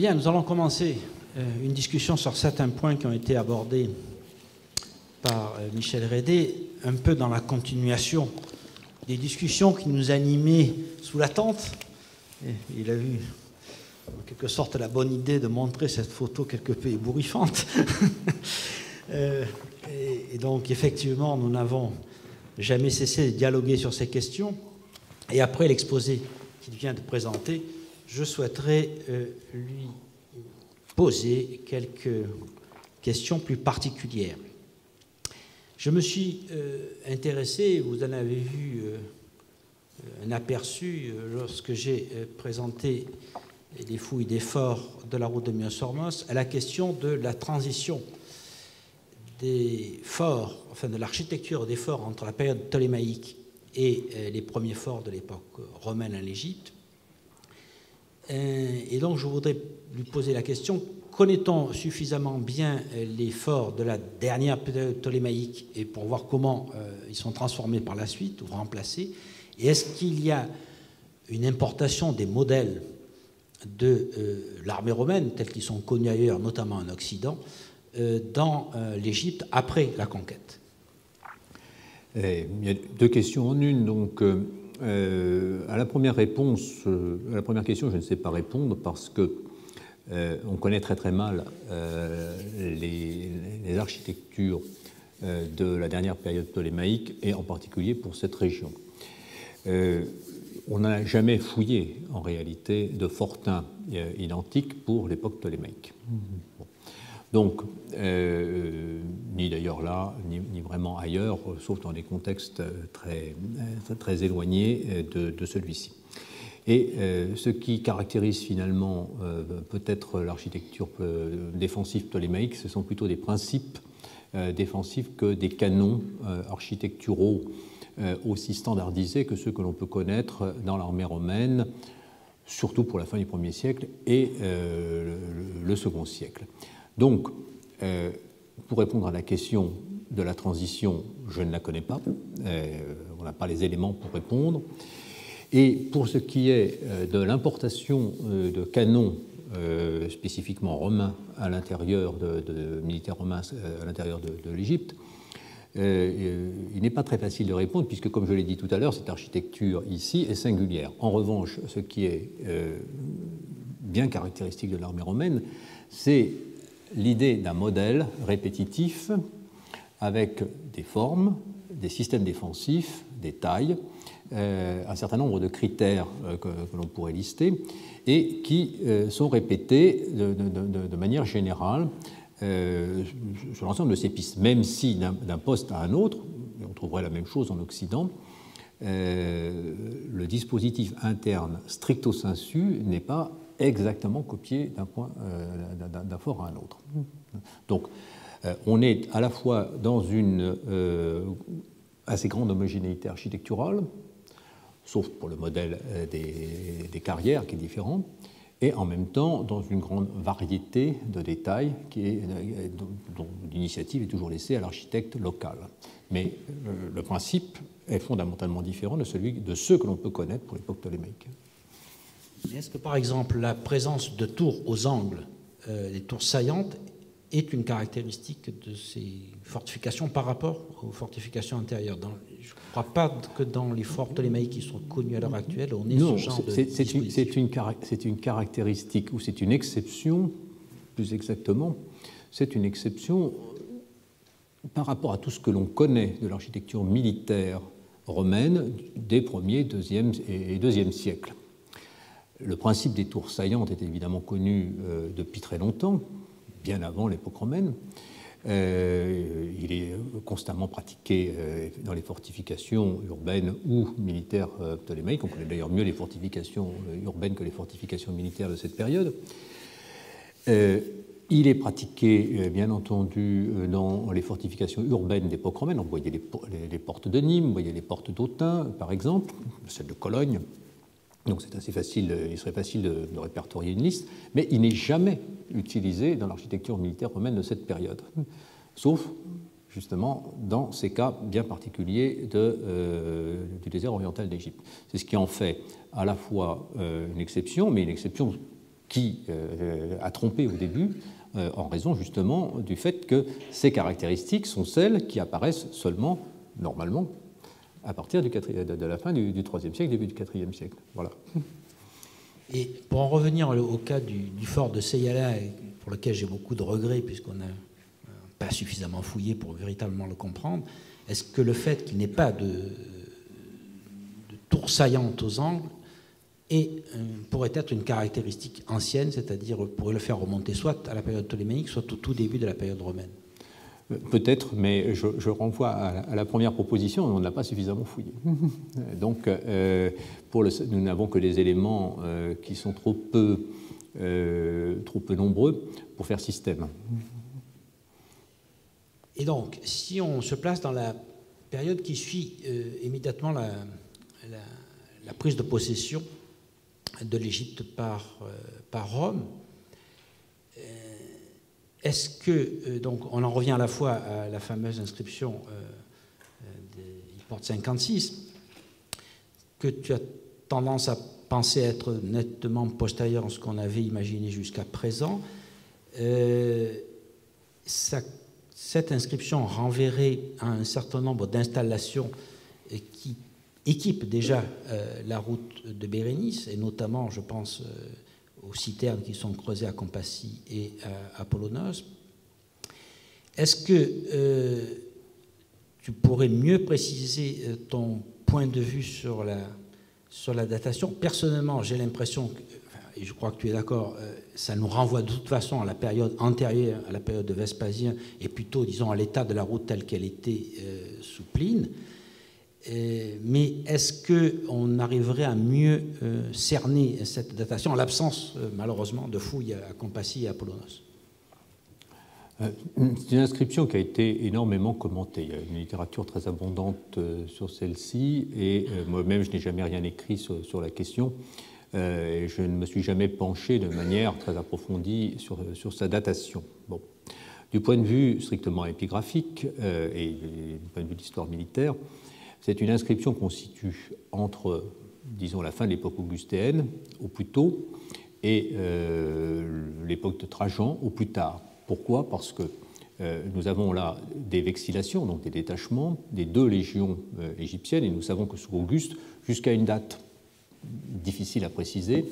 Bien, nous allons commencer une discussion sur certains points qui ont été abordés par Michel Rédé, un peu dans la continuation des discussions qui nous animaient sous la tente. Et il a eu, en quelque sorte, la bonne idée de montrer cette photo quelque peu ébouriffante. Et donc, effectivement, nous n'avons jamais cessé de dialoguer sur ces questions. Et après l'exposé qu'il vient de présenter, je souhaiterais lui poser quelques questions plus particulières. Je me suis intéressé, vous en avez vu un aperçu lorsque j'ai présenté les fouilles des forts de la route de Mios-Hormos, à la question de la transition des forts, enfin de l'architecture des forts entre la période ptolémaïque et les premiers forts de l'époque romaine en Égypte. Et donc je voudrais lui poser la question, connaît-on suffisamment bien les forts de la dernière période ptolémaïque et pour voir comment ils sont transformés par la suite ou remplacés? Et est-ce qu'il y a une importation des modèles de l'armée romaine, tels qu'ils sont connus ailleurs, notamment en Occident, dans l'Égypte après la conquête? Il y a deux questions en une. Donc, à la première réponse, à la première question, je ne sais pas répondre parce que on connaît très très mal les architectures de la dernière période ptolémaïque et en particulier pour cette région. On n'a jamais fouillé en réalité de fortins identiques pour l'époque ptolémaïque. Bon. Donc, ni d'ailleurs là, ni vraiment ailleurs, sauf dans des contextes très éloignés de celui-ci. Et ce qui caractérise finalement peut-être l'architecture défensive ptolémaïque, ce sont plutôt des principes défensifs que des canons architecturaux aussi standardisés que ceux que l'on peut connaître dans l'armée romaine, surtout pour la fin du 1er siècle et le 2e siècle. Donc, pour répondre à la question de la transition, je ne la connais pas, on n'a pas les éléments pour répondre. Et pour ce qui est de l'importation de canons spécifiquement romains à l'intérieur de militaires romains à l'intérieur de l'Égypte, il n'est pas très facile de répondre puisque, comme je l'ai dit tout à l'heure, cette architecture ici est singulière. En revanche, ce qui est bien caractéristique de l'armée romaine, c'est l'idée d'un modèle répétitif avec des formes, des systèmes défensifs, des tailles, un certain nombre de critères que l'on pourrait lister et qui sont répétés de manière générale sur l'ensemble de ces pistes, même si d'un poste à un autre, et on trouverait la même chose en Occident, le dispositif interne stricto sensu n'est pas exactement copié d'un fort à un autre. Donc, on est à la fois dans une assez grande homogénéité architecturale, sauf pour le modèle des carrières qui est différent, et en même temps dans une grande variété de détails dont l'initiative est toujours laissée à l'architecte local. Mais le principe est fondamentalement différent de ceux que l'on peut connaître pour l'époque ptolémaïque. Est-ce que, par exemple, la présence de tours aux angles, des tours saillantes, est une caractéristique de ces fortifications par rapport aux fortifications antérieures? Je ne crois pas que dans les forts ptolémaïques qui sont connus à l'heure actuelle, on ait ce genre de dispositif. C'est une caractéristique, ou c'est une exception, plus exactement, c'est une exception par rapport à tout ce que l'on connaît de l'architecture militaire romaine des 1er, 2e et 2e siècles. Le principe des tours saillantes est évidemment connu depuis très longtemps, bien avant l'époque romaine. Il est constamment pratiqué dans les fortifications urbaines ou militaires ptolémaïques. On connaît d'ailleurs mieux les fortifications urbaines que les fortifications militaires de cette période. Il est pratiqué, bien entendu, dans les fortifications urbaines d'époque romaine. Vous voyez les portes de Nîmes, vous voyez les portes d'Autun, par exemple, celle de Cologne. Donc c'est assez facile, il serait facile de répertorier une liste, mais il n'est jamais utilisé dans l'architecture militaire romaine de cette période, sauf justement dans ces cas bien particuliers du désert oriental d'Égypte. C'est ce qui en fait à la fois une exception, mais une exception qui a trompé au début, en raison justement du fait que ces caractéristiques sont celles qui apparaissent seulement, normalement, à partir de la fin du IIIe siècle, début du IVe siècle. Voilà. Et pour en revenir au cas du fort de Seyala, pour lequel j'ai beaucoup de regrets, puisqu'on n'a pas suffisamment fouillé pour véritablement le comprendre, est-ce que le fait qu'il n'ait pas de tour saillante aux angles pourrait être une caractéristique ancienne, c'est-à-dire pourrait le faire remonter soit à la période ptoléméique, soit au tout début de la période romaine? Peut-être, mais je renvoie à la première proposition, on n'a pas suffisamment fouillé. Donc, nous n'avons que des éléments qui sont trop peu nombreux pour faire système. Et donc, si on se place dans la période qui suit immédiatement la prise de possession de l'Égypte par Rome, est-ce que, donc on en revient à la fois à la fameuse inscription il porte 56, que tu as tendance à penser être nettement postérieur à ce qu'on avait imaginé jusqu'à présent, cette inscription renverrait à un certain nombre d'installations qui équipent déjà la route de Bérénice, et notamment, je pense, aux citernes qui sont creusées à Compassie et à Apollonos. Est-ce que tu pourrais mieux préciser ton point de vue sur la datation? Personnellement, j'ai l'impression, et je crois que tu es d'accord, ça nous renvoie de toute façon à la période antérieure à la période de Vespasien, et plutôt, disons, à l'état de la route telle qu'elle était sous Pline. Mais est-ce qu'on arriverait à mieux cerner cette datation en l'absence, malheureusement, de fouilles à Compassie et à Apollonos? C'est une inscription qui a été énormément commentée. Il y a une littérature très abondante sur celle-ci, et moi-même, je n'ai jamais rien écrit sur la question. Et je ne me suis jamais penché de manière très approfondie sur sa datation. Bon. Du point de vue strictement épigraphique et du point de vue de l'histoire militaire, c'est une inscription qu'on situe entre, disons, la fin de l'époque augustéenne, au plus tôt, et l'époque de Trajan, au plus tard. Pourquoi? Parce que nous avons là des vexillations, donc des détachements, des deux légions égyptiennes, et nous savons que sous Auguste, jusqu'à une date difficile à préciser,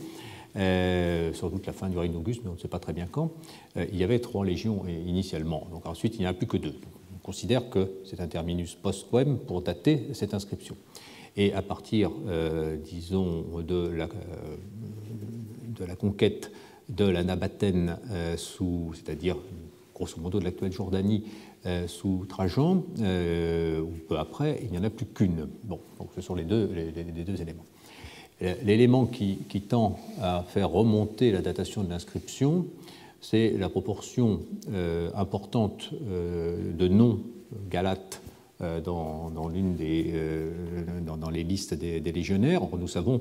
sans doute la fin du règne d'Auguste, mais on ne sait pas très bien quand, il y avait 3 légions initialement. Donc ensuite, il n'y en a plus que 2. On considère que c'est un terminus post-quem pour dater cette inscription. Et à partir, disons, de la conquête de la Nabatéenne, c'est-à-dire grosso modo de l'actuelle Jordanie, sous Trajan, ou peu après, il n'y en a plus qu'une. Bon, donc ce sont les deux éléments. L'élément qui tend à faire remonter la datation de l'inscription, c'est la proportion importante de noms galates dans les listes des légionnaires. Or, nous savons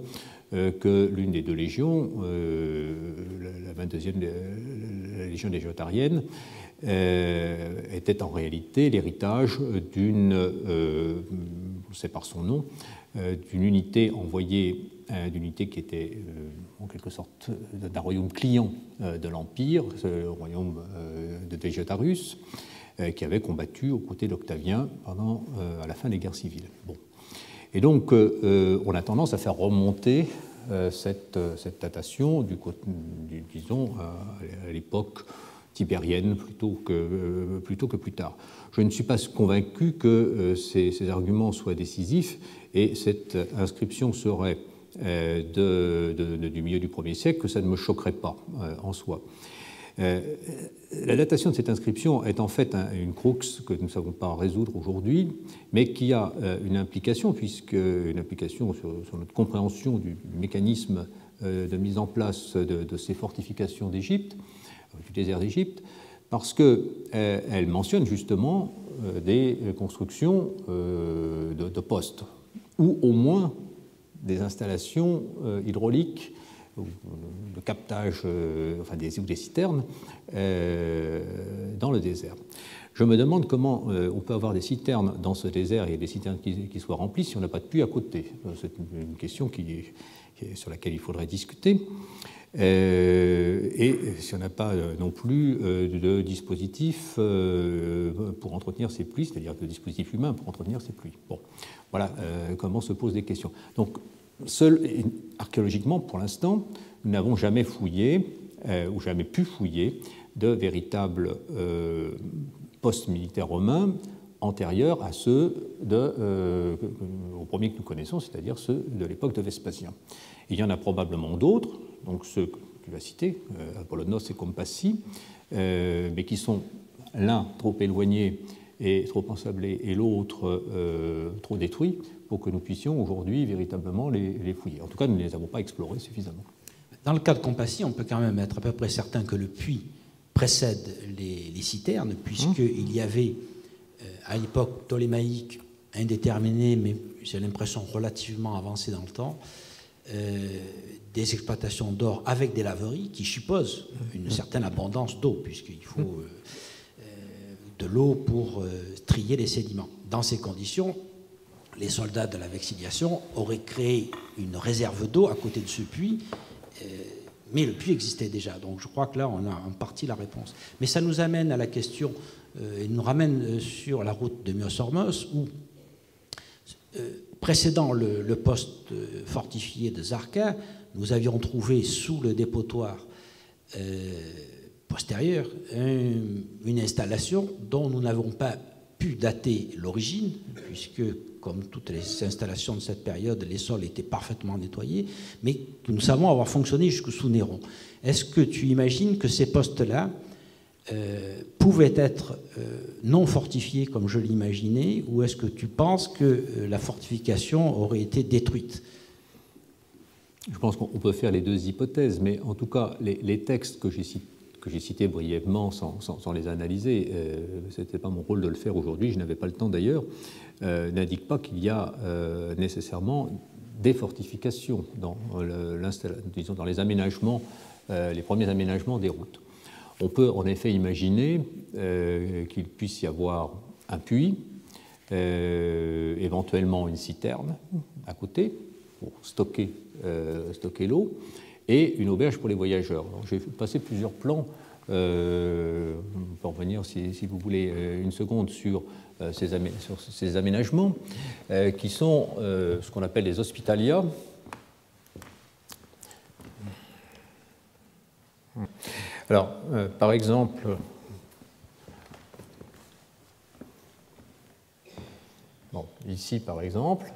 que l'une des 2 légions, la 22e, la légion des Jotariennes, était en réalité l'héritage d'une, on sait par son nom, d'une unité envoyée, d'une unité qui était en quelque sorte d'un royaume client de l'Empire, le royaume de Deiotarus, qui avait combattu aux côtés d'Octavien à la fin des guerres civiles. Bon. Et donc, on a tendance à faire remonter cette datation, disons, à l'époque tibérienne plutôt que plus tard. Je ne suis pas convaincu que ces arguments soient décisifs, et cette inscription serait du milieu du 1er siècle, que ça ne me choquerait pas en soi. La datation de cette inscription est en fait une crux que nous ne savons pas résoudre aujourd'hui, mais qui a une implication, sur notre compréhension du mécanisme de mise en place de ces fortifications d'Égypte, du désert d'Égypte, parce qu'elle mentionne justement des constructions de postes, ou au moins des installations hydrauliques de captage, ou des citernes dans le désert. Je me demande comment on peut avoir des citernes dans ce désert et des citernes qui soient remplies si on n'a pas de puits à côté. C'est une question sur laquelle il faudrait discuter. Et si on n'a pas non plus de dispositif pour entretenir ces pluies, c'est-à-dire de dispositif humain pour entretenir ces pluies. Bon, voilà comment se posent des questions. Donc, archéologiquement, pour l'instant, nous n'avons jamais fouillé ou jamais pu fouiller de véritables postes militaires romains antérieurs à ceux au premier que nous connaissons, c'est-à-dire ceux de l'époque de Vespasien. Il y en a probablement d'autres, donc ceux que tu as cités, Apollonos et Compassi, mais qui sont l'un trop éloigné et trop ensablé et l'autre trop détruit pour que nous puissions aujourd'hui véritablement les fouiller. En tout cas, nous ne les avons pas explorés suffisamment. Dans le cas de Compassi, on peut quand même être à peu près certain que le puits précède les citernes, puisqu'il y avait, à l'époque ptolémaïque, indéterminée, mais j'ai l'impression relativement avancée dans le temps, des exploitations d'or avec des laveries qui supposent une certaine abondance d'eau, puisqu'il faut de l'eau pour trier les sédiments. Dans ces conditions, les soldats de la Vexiliation auraient créé une réserve d'eau à côté de ce puits, mais le puits existait déjà. Donc je crois que là, on a en partie la réponse. Mais ça nous amène à la question, et nous ramène sur la route de Myos-Hormos, où, précédant le poste fortifié de Zarqa, nous avions trouvé sous le dépotoir postérieur une installation dont nous n'avons pas pu dater l'origine, puisque, comme toutes les installations de cette période, les sols étaient parfaitement nettoyés, mais que nous savons avoir fonctionné jusque sous Néron. Est-ce que tu imagines que ces postes-là pouvaient être non fortifiés comme je l'imaginais, ou est-ce que tu penses que la fortification aurait été détruite? Je pense qu'on peut faire les deux hypothèses, mais en tout cas, les textes que j'ai cités brièvement sans les analyser, ce n'était pas mon rôle de le faire aujourd'hui, je n'avais pas le temps d'ailleurs, n'indiquent pas qu'il y a nécessairement des fortifications dans les aménagements, les premiers aménagements des routes. On peut en effet imaginer qu'il puisse y avoir un puits, éventuellement une citerne à côté pour stocker l'eau, et une auberge pour les voyageurs. J'ai passé plusieurs plans, on peut revenir si vous voulez une seconde sur ces aménagements, qui sont ce qu'on appelle les hospitalia. Alors, par exemple, ici par exemple,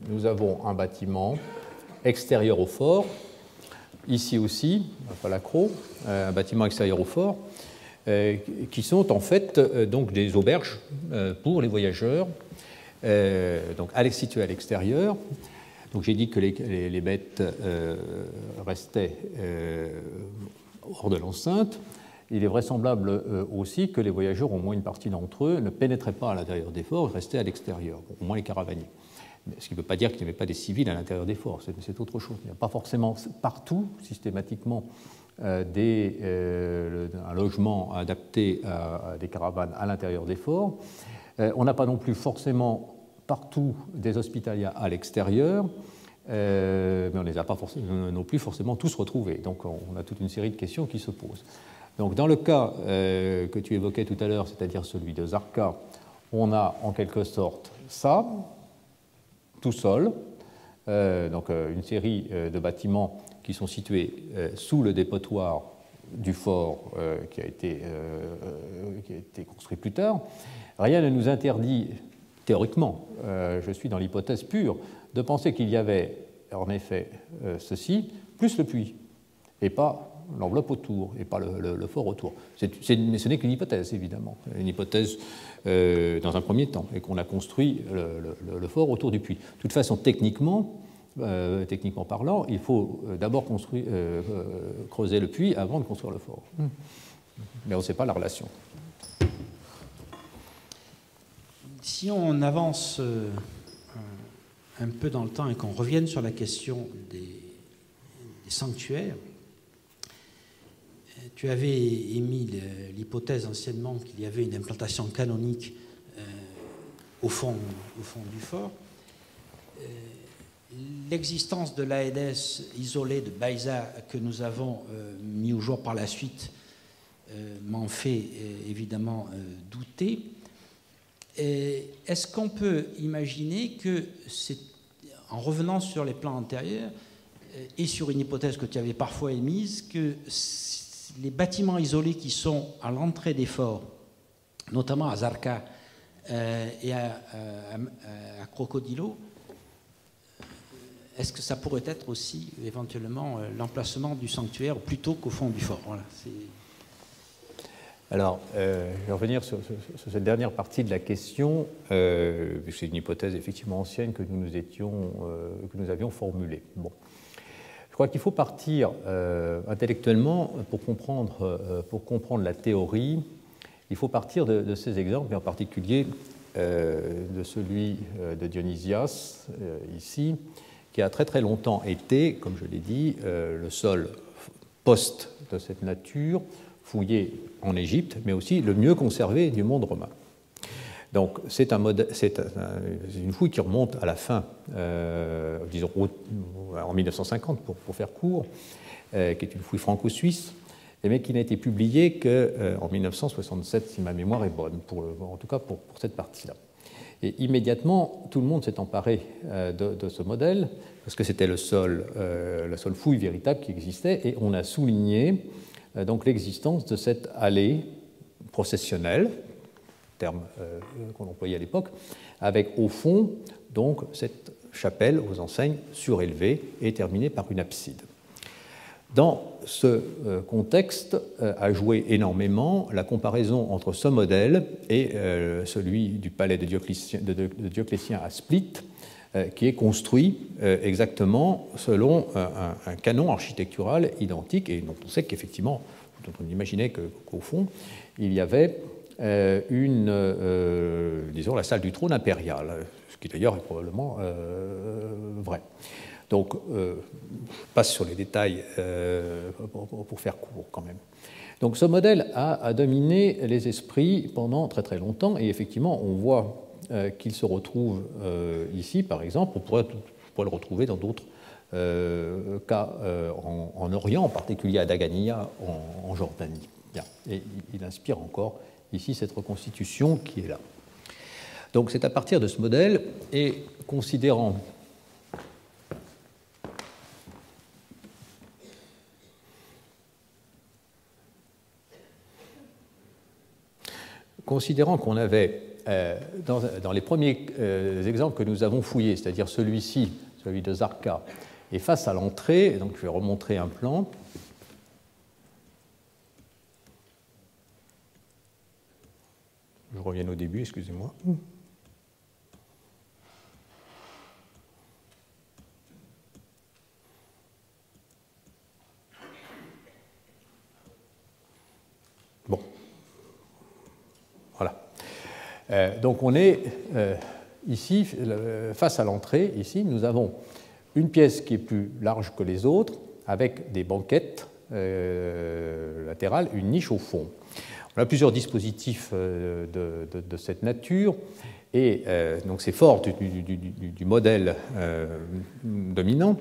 nous avons un bâtiment extérieur au fort, ici aussi, à Palacro, un bâtiment extérieur au fort, qui sont en fait donc des auberges pour les voyageurs, donc situées à l'extérieur. Donc j'ai dit que les bêtes restaient hors de l'enceinte. Il est vraisemblable aussi que les voyageurs, au moins une partie d'entre eux, ne pénétraient pas à l'intérieur des forts, restaient à l'extérieur, au moins les caravaniers. Ce qui ne veut pas dire qu'il n'y avait pas des civils à l'intérieur des forts, c'est autre chose. Il n'y a pas forcément partout, systématiquement, un logement adapté à des caravanes à l'intérieur des forts. On n'a pas non plus forcément partout des hospitalias à l'extérieur, mais on ne les a pas non plus forcément tous retrouvés. Donc on a toute une série de questions qui se posent. Donc dans le cas que tu évoquais tout à l'heure, c'est-à-dire celui de Zarqa, on a en quelque sorte ça, tout seul, donc une série de bâtiments qui sont situés sous le dépotoir du fort qui a été construit plus tard. Rien ne nous interdit, théoriquement, je suis dans l'hypothèse pure, de penser qu'il y avait en effet ceci, plus le puits, et pas l'enveloppe autour, et pas le fort autour. Mais ce n'est qu'une hypothèse, évidemment, une hypothèse dans un premier temps, et qu'on a construit le fort autour du puits. De toute façon, techniquement parlant, il faut d'abord creuser le puits avant de construire le fort. Mais on ne sait pas la relation. Si on avance un peu dans le temps et qu'on revienne sur la question des sanctuaires, tu avais émis l'hypothèse anciennement qu'il y avait une implantation canonique au fond du fort. L'existence de l'ANS isolée de Baïsa que nous avons mis au jour par la suite m'en fait évidemment douter. Est-ce qu'on peut imaginer que, en revenant sur les plans antérieurs et sur une hypothèse que tu avais parfois émise, que les bâtiments isolés qui sont à l'entrée des forts, notamment à Zarqa et à Crocodilo, est-ce que ça pourrait être aussi éventuellement l'emplacement du sanctuaire plutôt qu'au fond du fort? Voilà, alors, je vais revenir sur cette dernière partie de la question, puisque c'est une hypothèse effectivement ancienne que nous avions formulée. Bon. Je crois qu'il faut partir intellectuellement pour comprendre la théorie. Il faut partir de ces exemples, et en particulier de celui de Dionysias, ici, qui a très très longtemps été, comme je l'ai dit, le sol poste de cette nature, fouillé en Égypte, mais aussi le mieux conservé du monde romain. Donc c'est une fouille qui remonte à la fin, disons en 1950 pour faire court, qui est une fouille franco-suisse, mais qui n'a été publiée qu'en 1967, si ma mémoire est bonne, en tout cas pour cette partie-là. Et immédiatement, tout le monde s'est emparé de ce modèle, parce que c'était la seule fouille véritable qui existait, et on a souligné donc l'existence de cette allée processionnelle, terme qu'on employait à l'époque, avec au fond donc cette chapelle aux enseignes surélevée et terminée par une abside. Dans ce contexte a joué énormément la comparaison entre ce modèle et celui du palais de Dioclétien à Split, qui est construit exactement selon un canon architectural identique, et dont on sait qu'effectivement, dont on imaginait qu'au fond, il y avait disons, la salle du trône impérial, ce qui d'ailleurs est probablement vrai. Donc, je passe sur les détails pour faire court quand même. Donc, ce modèle a dominé les esprits pendant très très longtemps, et effectivement, on voit qu'il se retrouve ici, par exemple. On pourrait le retrouver dans d'autres cas en Orient, en particulier à Dagania, en Jordanie. Bien. Et il inspire encore ici cette reconstitution qui est là. Donc, c'est à partir de ce modèle, et considérant qu'on avait, dans les premiers exemples que nous avons fouillés, c'est-à-dire celui-ci, celui de Zarqa, et face à l'entrée, donc je vais remontrer un plan. Je reviens au début, excusez-moi. Bon. Voilà. Donc on est ici, face à l'entrée, ici, nous avons une pièce qui est plus large que les autres, avec des banquettes latérales, une niche au fond. On a plusieurs dispositifs de cette nature, et donc c'est fort du modèle dominant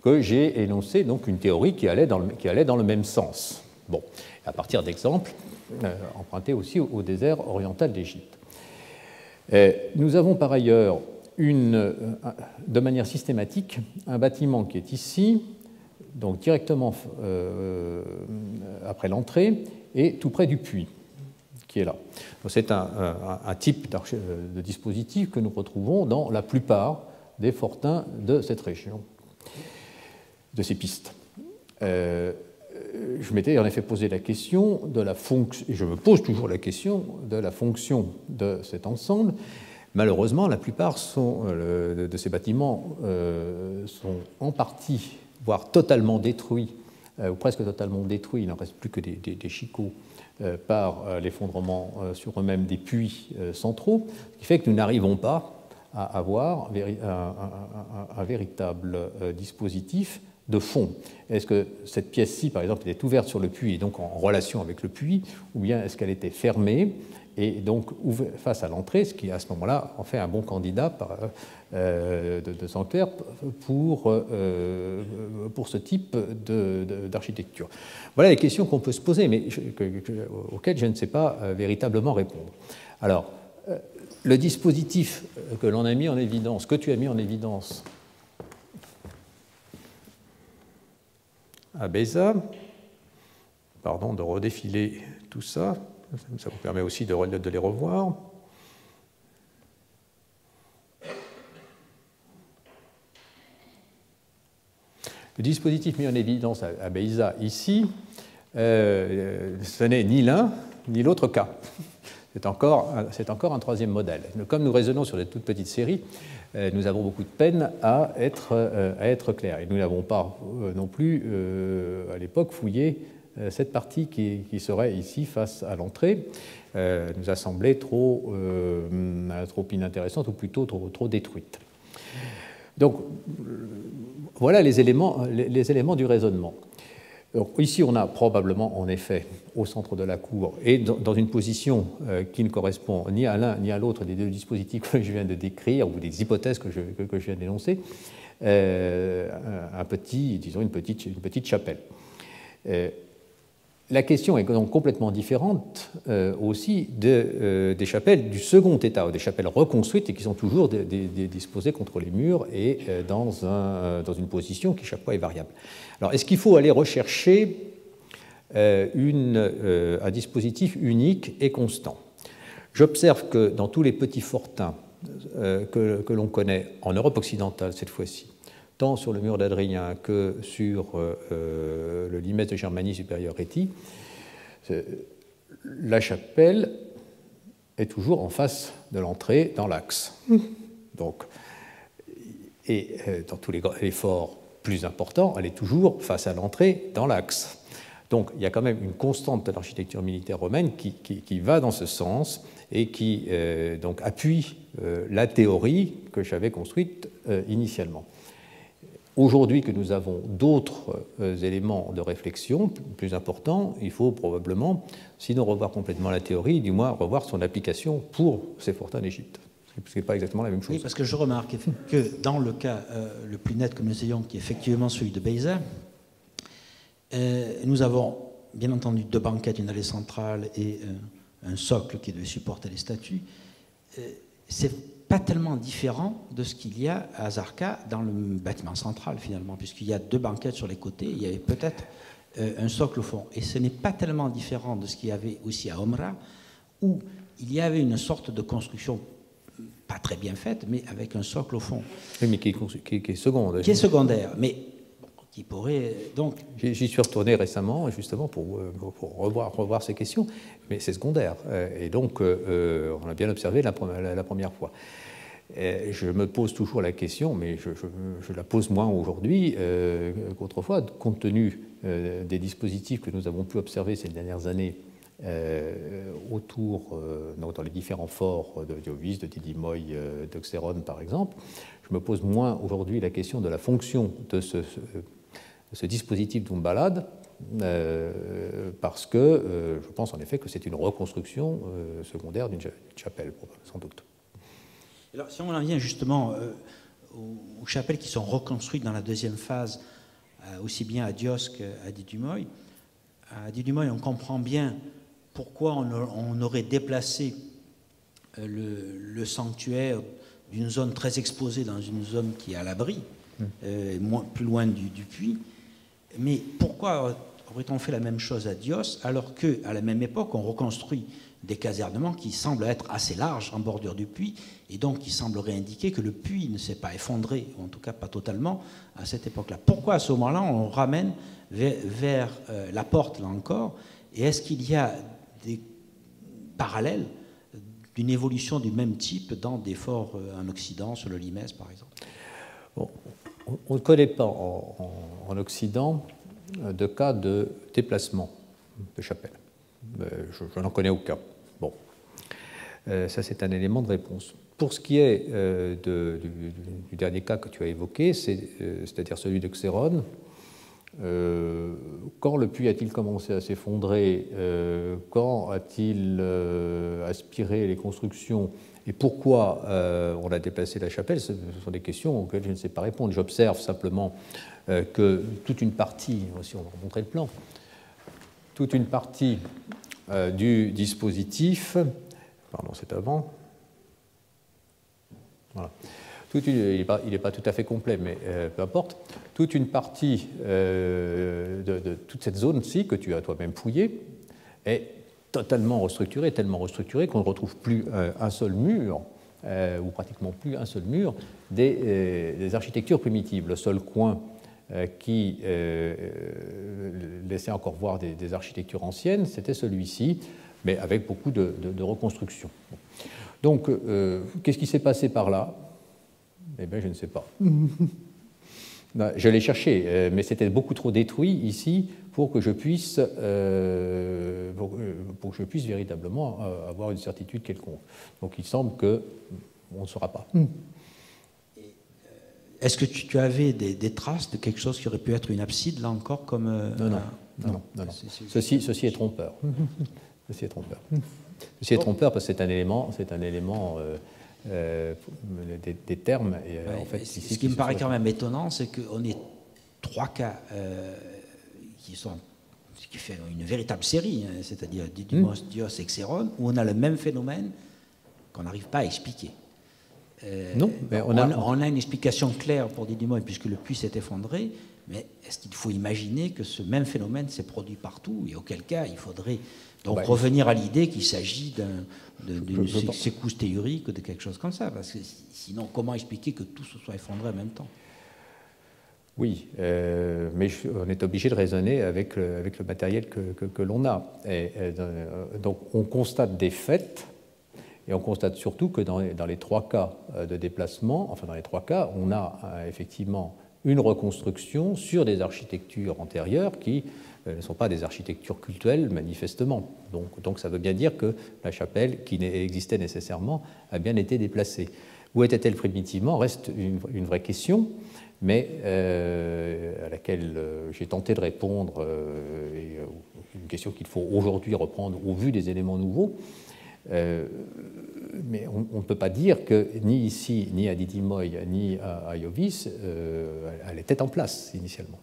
que j'ai énoncé donc une théorie qui allait dans le même sens. Bon, à partir d'exemples empruntés aussi au désert oriental d'Égypte. Nous avons par ailleurs de manière systématique un bâtiment qui est ici, donc directement après l'entrée et tout près du puits qui est là. C'est un type de dispositif que nous retrouvons dans la plupart des fortins de cette région, de ces pistes. Je m'étais en effet posé la question de la fonction, et je me pose toujours la question de la fonction de cet ensemble. Malheureusement, la plupart de ces bâtiments sont en partie, voire totalement détruits, ou presque totalement détruits, il n'en reste plus que des chicots par l'effondrement sur eux-mêmes des puits centraux, ce qui fait que nous n'arrivons pas à avoir un véritable dispositif de fond. Est-ce que cette pièce-ci, par exemple, était ouverte sur le puits et donc en relation avec le puits, ou bien est-ce qu'elle était fermée et donc face à l'entrée, ce qui à ce moment-là en fait un bon candidat de sanctuaire pour ce type d'architecture. Voilà les questions qu'on peut se poser, mais auxquelles je ne sais pas véritablement répondre. Alors, le dispositif que l'on a mis en évidence, que tu as mis en évidence à Beza, pardon de redéfiler tout ça, ça vous permet aussi de les revoir. Le dispositif mis en évidence à Beza ici, ce n'est ni l'un ni l'autre cas. C'est encore un troisième modèle. Comme nous raisonnons sur des toutes petites séries, nous avons beaucoup de peine à être clairs. Et nous n'avons pas non plus, à l'époque, fouillé cette partie qui serait ici face à l'entrée. Nous a semblé trop inintéressante ou plutôt trop détruite. Donc, voilà les éléments du raisonnement. Donc, ici, on a probablement, en effet, au centre de la cour, et dans une position qui ne correspond ni à l'un ni à l'autre des deux dispositifs que je viens de décrire, ou des hypothèses que je viens d'énoncer, une petite chapelle. La question est donc complètement différente aussi des chapelles du second état, des chapelles reconstruites et qui sont toujours disposées contre les murs et dans une position qui chaque fois est variable. Alors, est-ce qu'il faut aller rechercher un dispositif unique et constant? J'observe que dans tous les petits fortins que l'on connaît en Europe occidentale cette fois-ci, tant sur le mur d'Adrien que sur le limès de Germanie supérieure-Réti, la chapelle est toujours en face de l'entrée dans l'axe. Donc, et dans tous les forts plus importants, elle est toujours face à l'entrée dans l'axe. Donc il y a quand même une constante de l'architecture militaire romaine qui va dans ce sens et qui donc appuie la théorie que j'avais construite initialement. Aujourd'hui que nous avons d'autres éléments de réflexion plus importants, il faut probablement, sinon revoir complètement la théorie, du moins revoir son application pour ces fortins d'Égypte. Ce n'est pas exactement la même chose. Oui, parce que je remarque que dans le cas le plus net que nous ayons, qui est effectivement celui de Beza, nous avons bien entendu deux banquettes, une allée centrale et un socle qui devait supporter les statues. C'est pas tellement différent de ce qu'il y a à Zarqa dans le bâtiment central finalement, puisqu'il y a deux banquettes sur les côtés, il y avait peut-être un socle au fond. Et ce n'est pas tellement différent de ce qu'il y avait aussi à Omra, où il y avait une sorte de construction pas très bien faite, mais avec un socle au fond. Oui, mais qui est secondaire. Qui est secondaire, mais qui pourrait donc... J'y suis retourné récemment, justement, pour revoir ces questions, mais c'est secondaire. Et donc, on a bien observé la première fois. Je me pose toujours la question, mais je la pose moins aujourd'hui qu'autrefois, compte tenu des dispositifs que nous avons pu observer ces dernières années autour, dans les différents forts de Diovis, de Didimoy, d'Oxéron, par exemple. Je me pose moins aujourd'hui la question de la fonction de ce dispositif d'Umbalad, parce que je pense en effet que c'est une reconstruction secondaire d'une chapelle, sans doute. Alors, si on en vient justement aux chapelles qui sont reconstruites dans la deuxième phase, aussi bien à Dios qu'à Didumoy, à Didumoy, on comprend bien pourquoi on aurait déplacé le sanctuaire d'une zone très exposée dans une zone qui est à l'abri, plus loin du puits. Mais pourquoi aurait-on fait la même chose à Dios alors qu'à la même époque, on reconstruit des casernements qui semblent être assez larges en bordure du puits et donc qui sembleraient indiquer que le puits ne s'est pas effondré, ou en tout cas pas totalement, à cette époque-là. Pourquoi à ce moment-là on ramène vers la porte, là encore, et est-ce qu'il y a des parallèles d'une évolution du même type dans des forts en Occident, sur le Limès par exemple? Bon, on ne connaît pas en Occident de cas de déplacement de chapelle. Je n'en connais aucun. Bon, ça c'est un élément de réponse. Pour ce qui est du dernier cas que tu as évoqué, c'est-à-dire celui de Xéron, Quand le puits a-t-il commencé à s'effondrer? Quand a-t-il aspiré les constructions? Et pourquoi on a déplacé la chapelle? Ce sont des questions auxquelles je ne sais pas répondre. J'observe simplement que toute une partie, si on va remontrer le plan, toute une partie du dispositif, pardon, c'est avant, voilà. Il n'est pas tout à fait complet, mais peu importe. Toute une partie de toute cette zone-ci que tu as toi-même fouillée est totalement restructurée, tellement restructurée qu'on ne retrouve plus un seul mur, ou pratiquement plus un seul mur, des architectures primitives. Le seul coin qui laissait encore voir des architectures anciennes, c'était celui-ci, mais avec beaucoup de reconstruction. Donc, qu'est-ce qui s'est passé par là? Eh bien, je ne sais pas. Je l'ai cherché, mais c'était beaucoup trop détruit ici pour que je puisse, véritablement avoir une certitude quelconque. Donc, il semble qu'on ne saura pas. Est-ce que tu avais des traces de quelque chose qui aurait pu être une abside, là encore, comme... Non. Ceci est trompeur. Ceci est trompeur. Ceci est trompeur parce que c'est un élément des termes. Et, ouais, en fait, ce qui me paraît quand même étonnant, c'est qu'on ait 3 cas qui fait une véritable série, hein, c'est-à-dire Didymos, Dios et Xéron, où on a le même phénomène qu'on n'arrive pas à expliquer. Non, mais on a une explication claire pour Didymos puisque le puits s'est effondré, mais est-ce qu'il faut imaginer que ce même phénomène s'est produit partout, et auquel cas il faudrait donc revenir à l'idée qu'il s'agit d'une secousse théorique ou de quelque chose comme ça, parce que sinon comment expliquer que tout se soit effondré en même temps? Oui, mais on est obligé de raisonner avec le matériel que l'on a. Donc on constate des faits, et on constate surtout que dans les 3 cas de déplacement, enfin dans les 3 cas, on a effectivement une reconstruction sur des architectures antérieures qui ne sont pas des architectures cultuelles, manifestement. Donc ça veut bien dire que la chapelle, qui existait nécessairement, a bien été déplacée. Où était-elle primitivement reste une vraie question, mais à laquelle j'ai tenté de répondre, et une question qu'il faut aujourd'hui reprendre au vu des éléments nouveaux. Mais on ne peut pas dire que ni ici, ni à Didymoi, ni à Iovis, elle était en place initialement.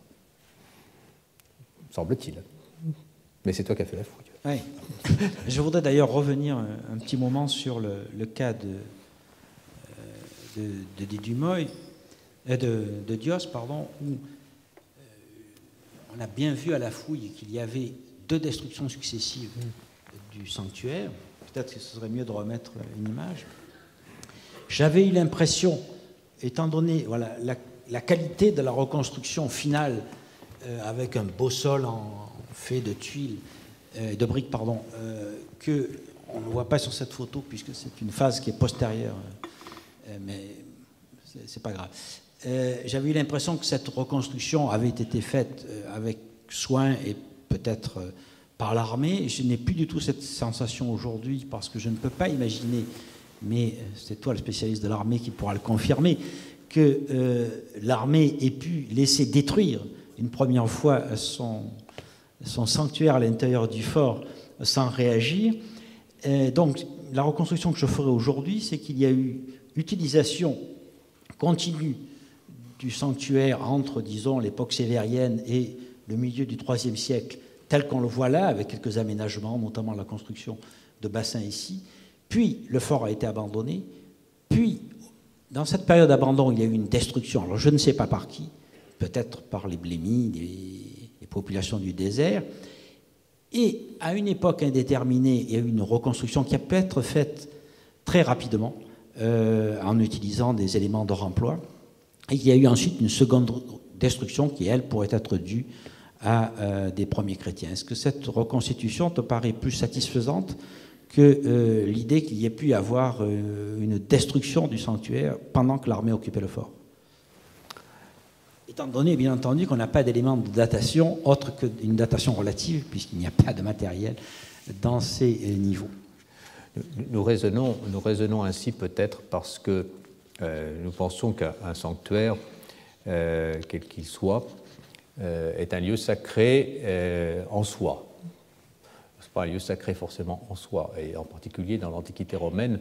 Semble-t-il. Mais c'est toi qui as fait la fouille. Oui. Je voudrais d'ailleurs revenir un petit moment sur le cas de Didymoi, de Dios, pardon, où on a bien vu à la fouille qu'il y avait 2 destructions successives du sanctuaire. Peut-être que ce serait mieux de remettre une image. J'avais eu l'impression, étant donné la qualité de la reconstruction finale, avec un beau sol fait de tuiles, de briques, pardon, que on ne voit pas sur cette photo puisque c'est une phase qui est postérieure, mais c'est pas grave. J'avais eu l'impression que cette reconstruction avait été faite avec soin et peut-être par l'armée. Je n'ai plus du tout cette sensation aujourd'hui parce que je ne peux pas imaginer, mais c'est toi le spécialiste de l'armée qui pourra le confirmer, que l'armée ait pu laisser détruire une première fois son sanctuaire à l'intérieur du fort sans réagir. Donc la reconstruction que je ferai aujourd'hui, c'est qu'il y a eu utilisation continue du sanctuaire entre, disons, l'époque sévérienne et le milieu du IIIe siècle, tel qu'on le voit là, avec quelques aménagements, notamment la construction de bassins ici. Puis le fort a été abandonné. Puis, dans cette période d'abandon, il y a eu une destruction. Alors je ne sais pas par qui, peut-être par les blémis, les populations du désert. Et à une époque indéterminée, il y a eu une reconstruction qui a pu être faite très rapidement en utilisant des éléments de remploi. Et il y a eu ensuite une seconde destruction qui, elle, pourrait être due à des premiers chrétiens. Est-ce que cette reconstitution te paraît plus satisfaisante que l'idée qu'il y ait pu y avoir une destruction du sanctuaire pendant que l'armée occupait le fort? Étant donné, bien entendu, qu'on n'a pas d'éléments de datation autre qu'une datation relative, puisqu'il n'y a pas de matériel dans ces niveaux. Nous raisonnons ainsi peut-être parce que nous pensons qu'un sanctuaire, quel qu'il soit, est un lieu sacré en soi. Ce n'est pas un lieu sacré forcément en soi, et en particulier dans l'Antiquité romaine,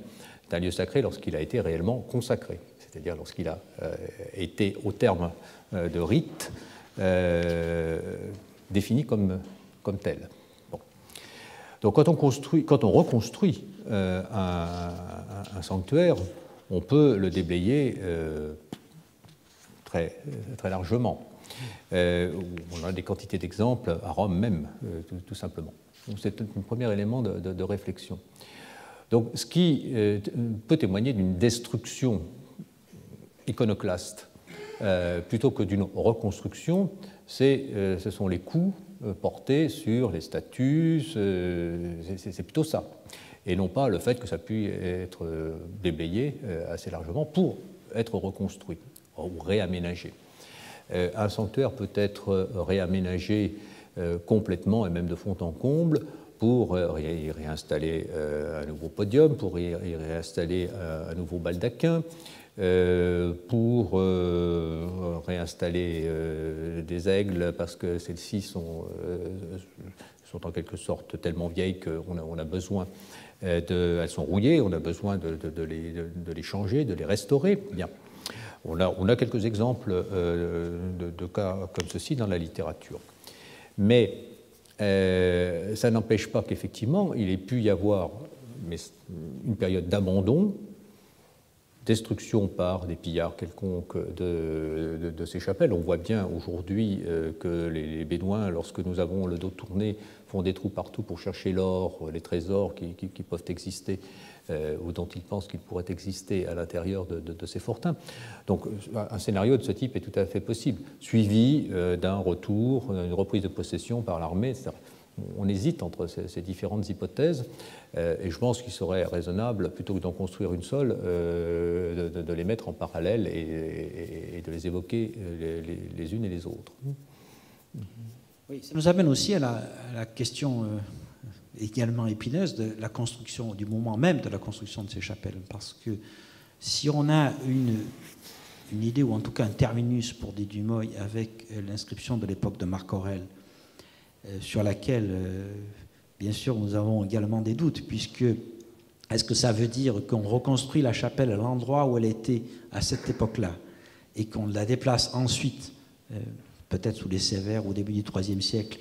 c'est un lieu sacré lorsqu'il a été réellement consacré, c'est-à-dire lorsqu'il a été au terme de rites défini comme tel. Bon. Donc quand on reconstruit un sanctuaire, on peut le déblayer très largement. On a des quantités d'exemples à Rome même, tout simplement. C'est un premier élément de réflexion. Donc, ce qui peut témoigner d'une destruction iconoclaste plutôt que d'une reconstruction, ce sont les coûts portés sur les statues, c'est plutôt ça, et non pas le fait que ça puisse être déblayé assez largement pour être reconstruit ou réaménagé. Un sanctuaire peut être réaménagé complètement et même de fond en comble pour y réinstaller un nouveau podium, pour y réinstaller un nouveau baldaquin, pour réinstaller des aigles parce que celles-ci sont en quelque sorte tellement vieilles qu'on a besoin elles sont rouillées, on a besoin de les changer, de les restaurer. Bien. On a quelques exemples de cas comme ceci dans la littérature. Mais ça n'empêche pas qu'effectivement, il ait pu y avoir une période d'abandon, destruction par des pillards quelconques de ces chapelles. On voit bien aujourd'hui que les Bédouins, lorsque nous avons le dos tourné, font des trous partout pour chercher l'or, les trésors qui peuvent exister ou dont ils pensent qu'ils pourraient exister à l'intérieur de ces fortins. Donc un scénario de ce type est tout à fait possible, suivi d'un retour, une reprise de possession par l'armée. On hésite entre ces différentes hypothèses, et je pense qu'il serait raisonnable, plutôt que d'en construire une seule, de les mettre en parallèle et de les évoquer les unes et les autres. Oui, ça nous amène aussi à la question également épineuse de la construction, du moment même de la construction de ces chapelles, parce que si on a une idée, ou en tout cas un terminus pour des Dumoy avec l'inscription de l'époque de Marc Aurèle, sur laquelle, bien sûr, nous avons également des doutes, puisque est-ce que ça veut dire qu'on reconstruit la chapelle à l'endroit où elle était à cette époque-là, et qu'on la déplace ensuite, peut-être sous les Sévères au début du IIIe siècle,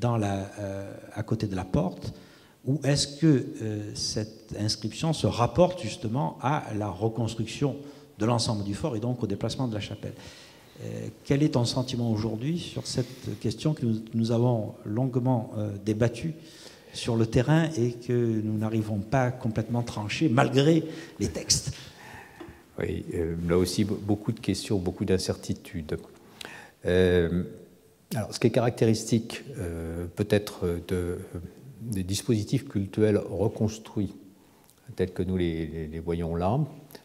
à côté de la porte, ou est-ce que cette inscription se rapporte justement à la reconstruction de l'ensemble du fort et donc au déplacement de la chapelle? Quel est ton sentiment aujourd'hui sur cette question que nous avons longuement débattue sur le terrain et que nous n'arrivons pas complètement trancher malgré les textes? Oui, là aussi beaucoup de questions, beaucoup d'incertitudes. Alors, ce qui est caractéristique peut-être des dispositifs cultuels reconstruits tels que nous les voyons là,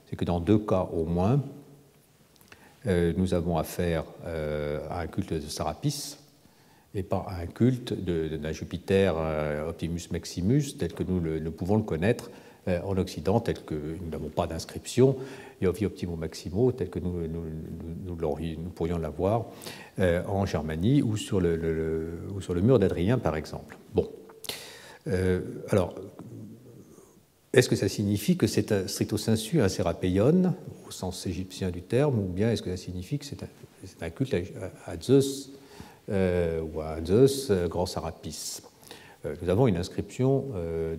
c'est que dans deux cas au moins, nous avons affaire à un culte de Sarapis et pas à un culte d'un Jupiter Optimus Maximus tel que nous pouvons le connaître en Occident, tel que nous n'avons pas d'inscription, Iovi Optimo Maximo, tel que nous pourrions l'avoir en Germanie ou sur le mur d'Adrien, par exemple. Bon. Alors, est-ce que ça signifie que c'est stricto sensu un sérapeion, au sens égyptien du terme, ou bien est-ce que ça signifie que c'est un culte à Zeus ou à Zeus, grand Sarapis? Nous avons une inscription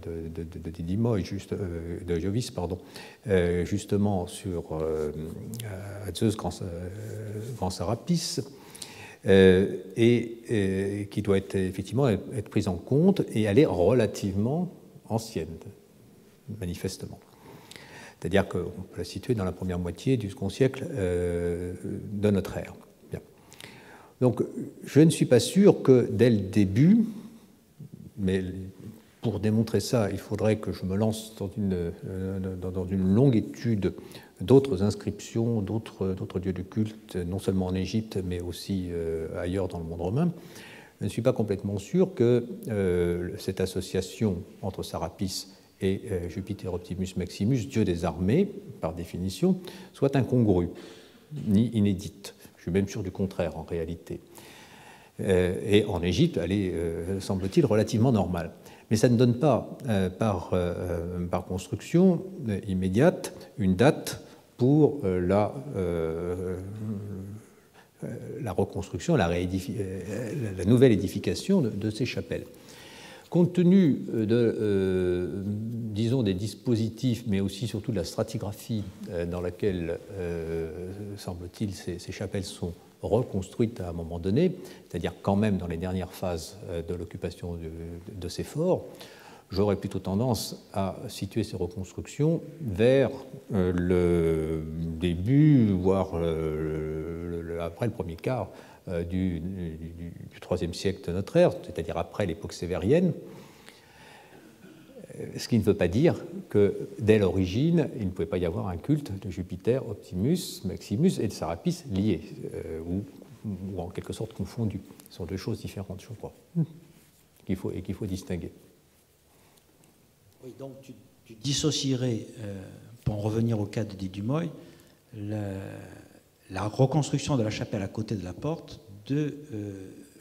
de Didymoi, de Iovis, pardon, justement sur Zeus, grand Sarapis, et qui doit effectivement être prise en compte, et elle est relativement ancienne, manifestement. C'est-à-dire qu'on peut la situer dans la première moitié du second siècle de notre ère. Bien. Donc, je ne suis pas sûr que dès le début, mais pour démontrer ça, il faudrait que je me lance dans une longue étude d'autres inscriptions, d'autres lieux de culte, non seulement en Égypte, mais aussi ailleurs dans le monde romain. Je ne suis pas complètement sûr que cette association entre Sarapis et Jupiter Optimus Maximus, dieu des armées, par définition, soit incongrue, ni inédite. Je suis même sûr du contraire, en réalité. Et en Égypte, elle est, semble-t-il, relativement normale. Mais ça ne donne pas, par construction immédiate, une date pour la reconstruction, la nouvelle édification de ces chapelles. Compte tenu disons, des dispositifs, mais aussi surtout de la stratigraphie dans laquelle, semble-t-il, ces chapelles sont reconstruites à un moment donné, c'est-à-dire quand même dans les dernières phases de l'occupation de ces forts, j'aurais plutôt tendance à situer ces reconstructions vers le début, voire après le premier quart du IIIe siècle de notre ère, c'est-à-dire après l'époque sévérienne, ce qui ne veut pas dire que dès l'origine, il ne pouvait pas y avoir un culte de Jupiter, Optimus, Maximus et de Sarapis liés, ou en quelque sorte confondus. Ce sont deux choses différentes, je crois, qu'il faut distinguer. Oui, donc tu dissocierais, pour en revenir au cas de Didumoy, la reconstruction de la chapelle à côté de la porte de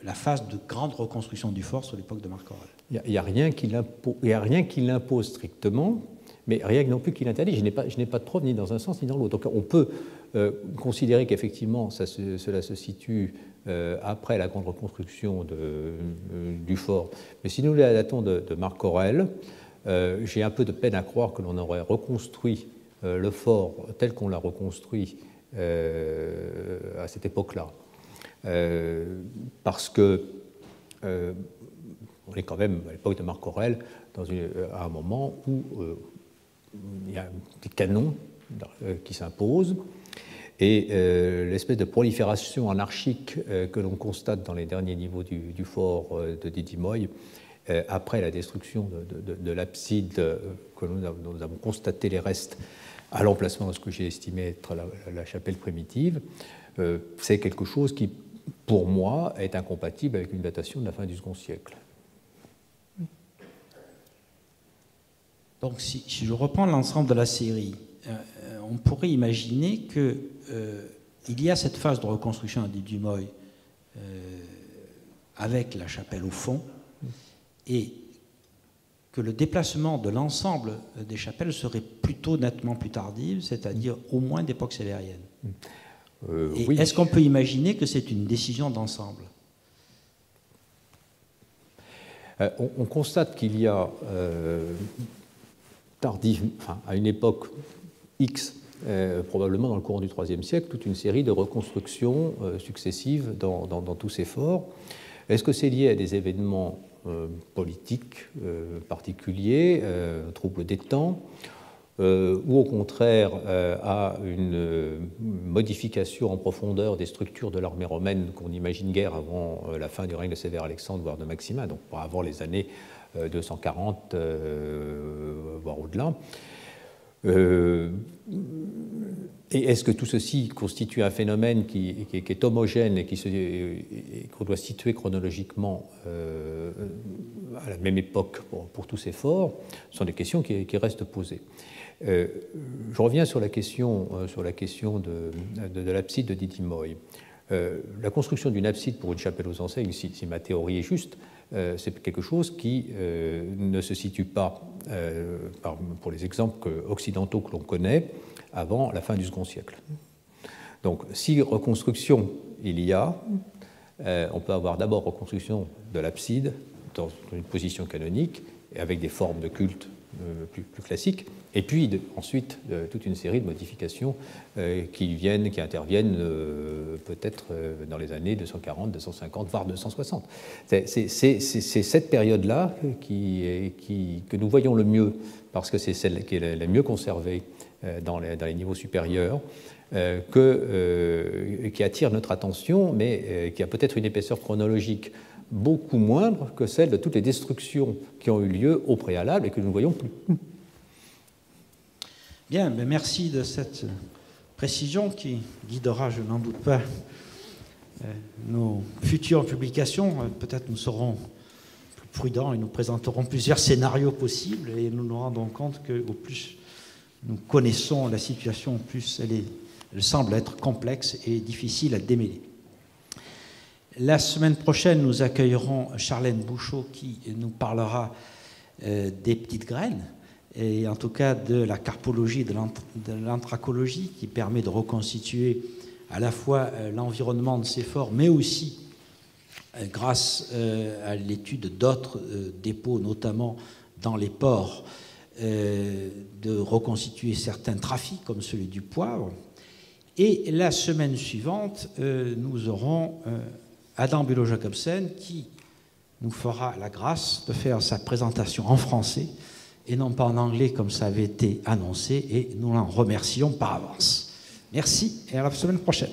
la phase de grande reconstruction du fort sur l'époque de Marc Aurèle. Il n'y a rien qui l'impose strictement, mais rien non plus qui l'interdit. Je n'ai pas de preuve ni dans un sens ni dans l'autre. Donc on peut considérer qu'effectivement cela se situe après la grande reconstruction du fort. Mais si nous la datons de Marc Aurèle, j'ai un peu de peine à croire que l'on aurait reconstruit le fort tel qu'on l'a reconstruit à cette époque-là. Parce que on est quand même à l'époque de Marc Aurèle à un moment où il y a des canons qui s'imposent et l'espèce de prolifération anarchique que l'on constate dans les derniers niveaux du fort de Didymoy après la destruction de l'abside que nous avons constaté les restes à l'emplacement de ce que j'ai estimé être la chapelle primitive, c'est quelque chose qui, pour moi, est incompatible avec une datation de la fin du second siècle. Donc, si je reprends l'ensemble de la série, on pourrait imaginer qu'il y a cette phase de reconstruction à Didymoy avec la chapelle au fond, et que le déplacement de l'ensemble des chapelles serait plutôt nettement plus tardive, c'est-à-dire au moins d'époque sévérienne. Oui. Est-ce qu'on peut imaginer que c'est une décision d'ensemble ? On constate qu'il y a à une époque X, probablement dans le courant du IIIe siècle, toute une série de reconstructions successives dans tous ces forts. Est-ce que c'est lié à des événements politiques particuliers, troubles des temps, ou au contraire à une modification en profondeur des structures de l'armée romaine qu'on imagine guère avant la fin du règne de Sévère Alexandre, voire de Maximin, donc avant les années 240, voire au-delà. Et est-ce que tout ceci constitue un phénomène qui est homogène et qu'on doit situer chronologiquement à la même époque pour tous ces forts? Ce sont des questions qui restent posées. Je reviens sur la question de l'abside de Didymoy. La construction d'une abside pour une chapelle aux enseignes, si ma théorie est juste, c'est quelque chose qui ne se situe pas, pour les exemples occidentaux que l'on connaît, avant la fin du second siècle. Donc, si reconstruction il y a, on peut avoir d'abord reconstruction de l'abside dans une position canonique et avec des formes de culte plus classiques, et puis ensuite toute une série de modifications qui interviennent peut-être dans les années 240, 250, voire 260. C'est cette période-là que nous voyons le mieux, parce que c'est celle qui est la mieux conservée dans les niveaux supérieurs, qui attire notre attention, mais qui a peut-être une épaisseur chronologique beaucoup moindre que celle de toutes les destructions qui ont eu lieu au préalable et que nous ne voyons plus. Bien, mais merci de cette précision qui guidera, je n'en doute pas, nos futures publications. Peut-être nous serons plus prudents et nous présenterons plusieurs scénarios possibles et nous nous rendons compte qu'au plus nous connaissons la situation, au plus elle semble être complexe et difficile à démêler. La semaine prochaine, nous accueillerons Charlène Bouchot qui nous parlera des petites graines, et en tout cas de la carpologie, de l'anthracologie, qui permet de reconstituer à la fois l'environnement de ces forts, mais aussi, grâce à l'étude d'autres dépôts, notamment dans les ports, de reconstituer certains trafics, comme celui du poivre. Et la semaine suivante, nous aurons Adam Bülow-Jacobsen qui nous fera la grâce de faire sa présentation en français et non pas en anglais comme ça avait été annoncé, et nous l'en remercions par avance. Merci et à la semaine prochaine.